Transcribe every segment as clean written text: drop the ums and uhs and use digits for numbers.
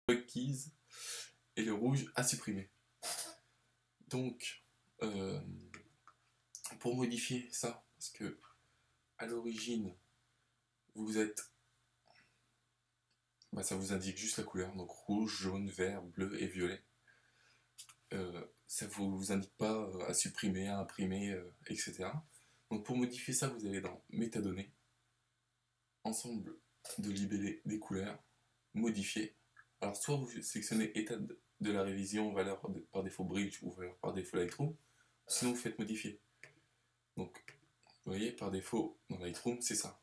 requises et le rouge à supprimer. Donc, pour modifier ça, parce que à l'origine, vous êtes, ça vous indique juste la couleur, donc rouge, jaune, vert, bleu et violet. Ça ne vous indique pas à supprimer, à imprimer, etc. Donc pour modifier ça, vous allez dans métadonnées, ensemble de libellés des couleurs, modifier. Alors soit vous sélectionnez état de la révision, valeur par défaut bridge ou valeur par défaut Lightroom, sinon vous faites modifier. Donc vous voyez, par défaut dans Lightroom c'est ça.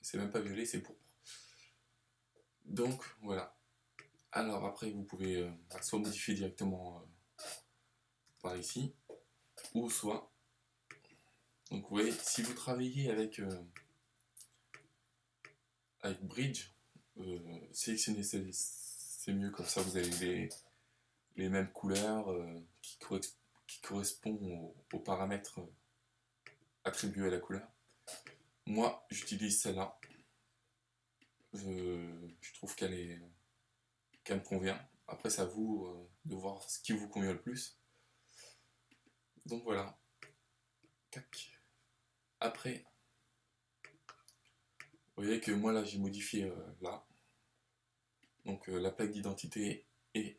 C'est même pas violet, c'est pourpre. Donc voilà. Alors après vous pouvez soit modifier directement par ici, ou soit, donc vous voyez, si vous travaillez avec Bridge, sélectionnez, c'est mieux, comme ça vous avez les mêmes couleurs qui correspondent aux paramètres attribués à la couleur. Moi j'utilise celle-là, je trouve qu'elle me convient. Après c'est à vous de voir ce qui vous convient le plus. Donc voilà. Tac. Après, vous voyez que moi là j'ai modifié là, donc la plaque d'identité et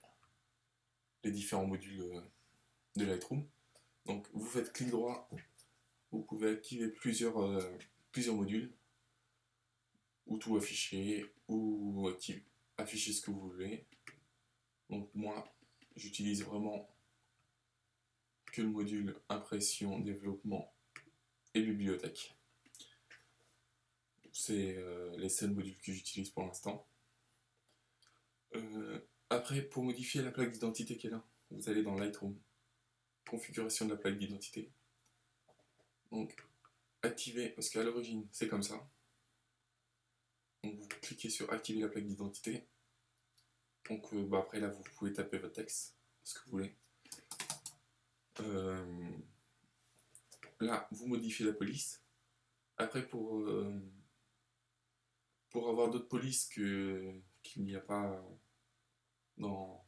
les différents modules de Lightroom. Donc vous faites clic droit, vous pouvez activer plusieurs modules, ou tout afficher, ou afficher ce que vous voulez. Donc moi j'utilise vraiment que le module impression, développement et bibliothèque. C'est les seuls modules que j'utilise pour l'instant. Après, pour modifier la plaque d'identité qui est là, vous allez dans Lightroom, configuration de la plaque d'identité. Donc, activer, parce qu'à l'origine c'est comme ça. Donc vous cliquez sur activer la plaque d'identité. Donc après là vous pouvez taper votre texte, ce que vous voulez. Là vous modifiez la police. Après pour avoir d'autres polices qu'il n'y a pas dans...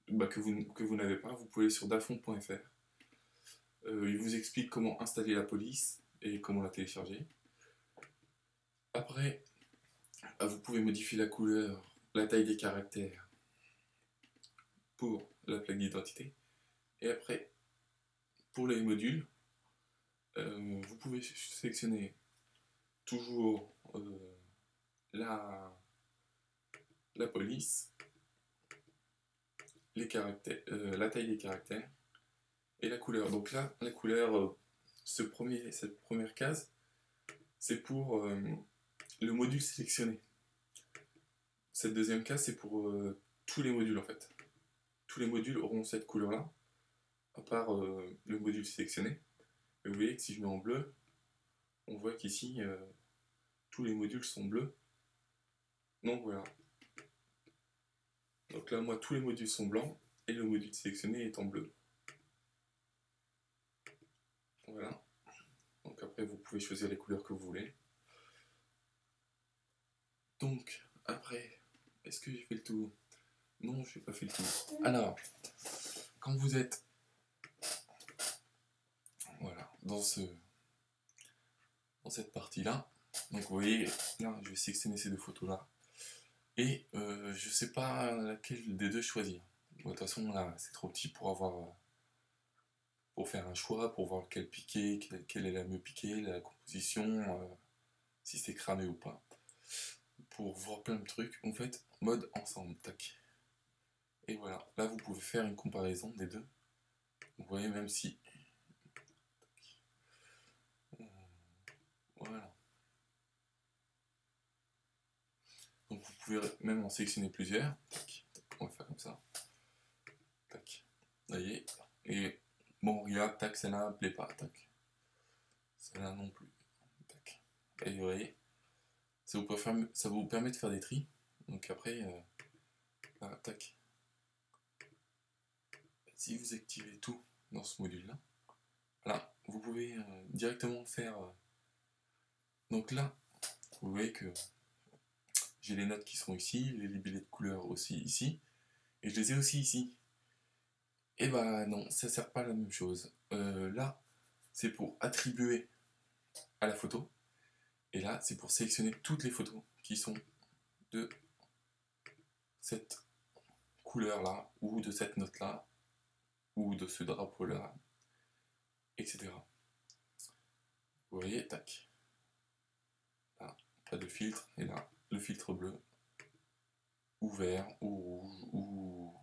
que vous n'avez pas, vous pouvez aller sur dafont.fr. Il vous explique comment installer la police et comment la télécharger. Après, vous pouvez modifier la couleur, la taille des caractères pour la plaque d'identité. Et après, pour les modules, vous pouvez sélectionner toujours la police, les caractères, la taille des caractères et la couleur. Donc là, la couleur, cette première case, c'est pour le module sélectionné. Cette deuxième case, c'est pour tous les modules en fait. Tous les modules auront cette couleur-là, à part le module sélectionné. Et vous voyez que si je mets en bleu, on voit qu'ici, tous les modules sont bleus. Donc voilà. Donc là, moi, tous les modules sont blancs, et le module sélectionné est en bleu. Voilà. Donc après, vous pouvez choisir les couleurs que vous voulez. Donc, après, est-ce que j'ai fait le tour? Non, je n'ai pas fait le tour. Alors, quand vous êtes voilà, dans cette partie-là, donc vous voyez, là, je vais sélectionner ces deux photos-là. Et je sais pas laquelle des deux choisir. De toute façon, là, c'est trop petit pour faire un choix, pour voir lequel piquer, quelle est la mieux piquée, la composition, si c'est cramé ou pas. Pour voir plein de trucs, en fait, mode ensemble, tac. Et voilà, là vous pouvez faire une comparaison des deux. Vous voyez, même si... Voilà. Donc vous pouvez même en sélectionner plusieurs. Tac, on va faire comme ça. Tac. Vous voyez. Et bon, regarde, tac, celle-là ne plaît pas, tac. Celle-là non plus. Tac. Et vous voyez, ça vous permet de faire des tris. Donc après, là, tac. Si vous activez tout dans ce module-là, là, vous pouvez directement faire... donc là, vous voyez que j'ai les notes qui sont ici, les libellés de couleurs aussi ici, et je les ai aussi ici. Et bah non, ça sert pas à la même chose. Là, c'est pour attribuer à la photo, et là, c'est pour sélectionner toutes les photos qui sont de cette couleur-là, ou de cette note-là, ou de ce drapeau-là, etc. Vous voyez, tac. Là, pas de filtre, et là, le filtre bleu, ou vert, ou rouge, ou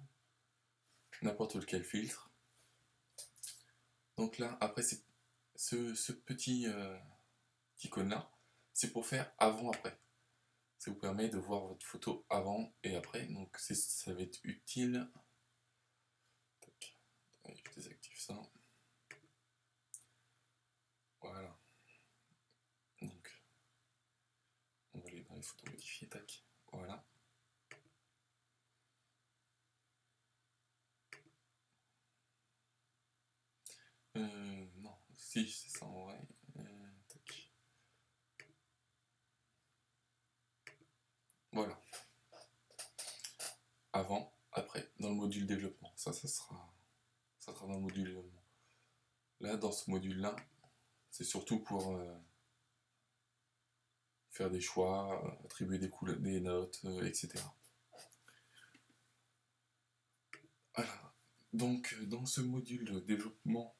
n'importe lequel filtre. Donc là, après, ce petit icône-là, c'est pour faire avant-après. Ça vous permet de voir votre photo avant et après, donc ça va être utile. Tac. Je désactive ça. Voilà. Donc, on va aller dans les photos modifiées, tac. Voilà. Non, si, c'est ça en vrai. Tac. Voilà. Avant, après, dans le module développement. Ça sera dans le module développement. Là, dans ce module-là, c'est surtout pour faire des choix, attribuer des notes, etc. Voilà. Donc, dans ce module de développement,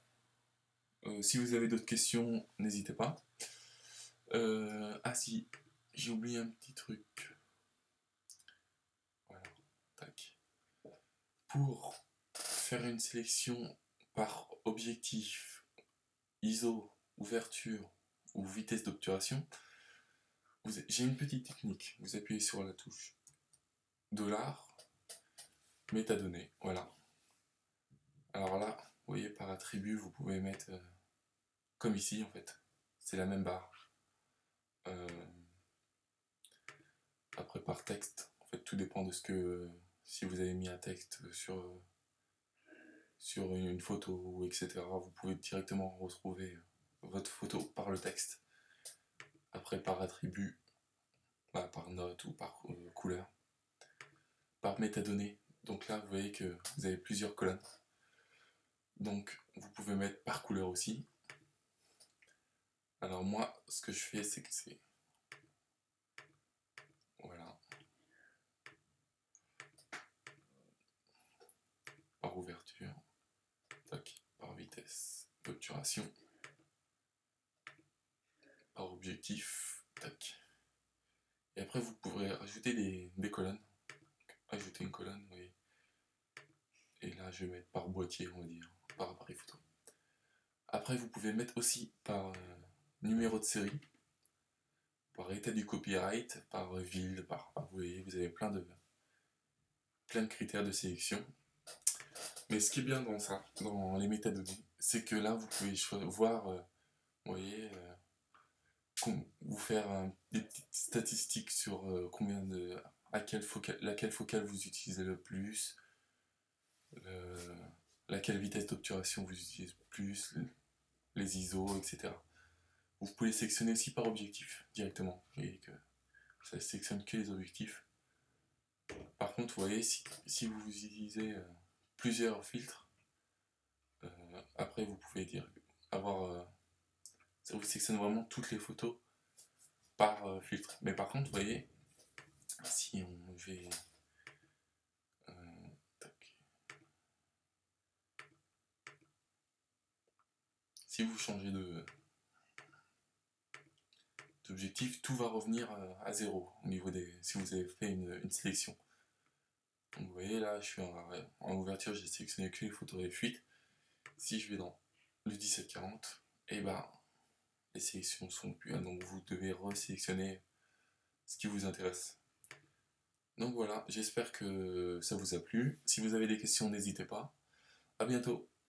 si vous avez d'autres questions, n'hésitez pas. Ah si, j'ai oublié un petit truc. Voilà, tac. Pour faire une sélection par objectif, ISO, ouverture ou vitesse d'obturation, j'ai une petite technique. Vous appuyez sur la touche $, métadonnées, voilà. Alors là, vous voyez, par attribut, vous pouvez mettre comme ici en fait. C'est la même barre. Après par texte, en fait tout dépend de ce que, si vous avez mis un texte sur une photo, etc., vous pouvez directement retrouver votre photo par le texte. Après par attribut, par note ou par couleur. Par métadonnées, donc là vous voyez que vous avez plusieurs colonnes. Donc vous pouvez mettre par couleur aussi. Alors moi, ce que je fais, c'est que c'est... Voilà. Par ouverture. Tac. Par vitesse d'obturation. Par objectif. Tac. Et après, vous pourrez rajouter des colonnes. Ajouter une colonne, vous voyez. Et là, je vais mettre par boîtier, on va dire. Par appareil photo. Après, vous pouvez mettre aussi par numéro de série. Par état du copyright, par ville, vous voyez, vous avez plein de critères de sélection. Mais ce qui est bien dans ça, dans les métadonnées, c'est que là vous pouvez voir, vous voyez, vous faire des petites statistiques sur laquelle focale vous utilisez le plus, laquelle vitesse d'obturation vous utilisez le plus, les ISO, etc. Vous pouvez sélectionner aussi par objectif directement. Vous voyez que ça ne sélectionne que les objectifs. Par contre, vous voyez, si vous utilisez plusieurs filtres, après vous pouvez avoir... ça vous sélectionne vraiment toutes les photos par filtre. Mais par contre, vous voyez, si on fait... si vous changez d'objectif, tout va revenir à zéro au niveau si vous avez fait une sélection. Donc vous voyez là, je suis en ouverture, j'ai sélectionné que les photos F8. Si je vais dans le 1740, et les sélections sont plus, donc vous devez resélectionner ce qui vous intéresse. Donc voilà, j'espère que ça vous a plu. Si vous avez des questions, n'hésitez pas. À bientôt.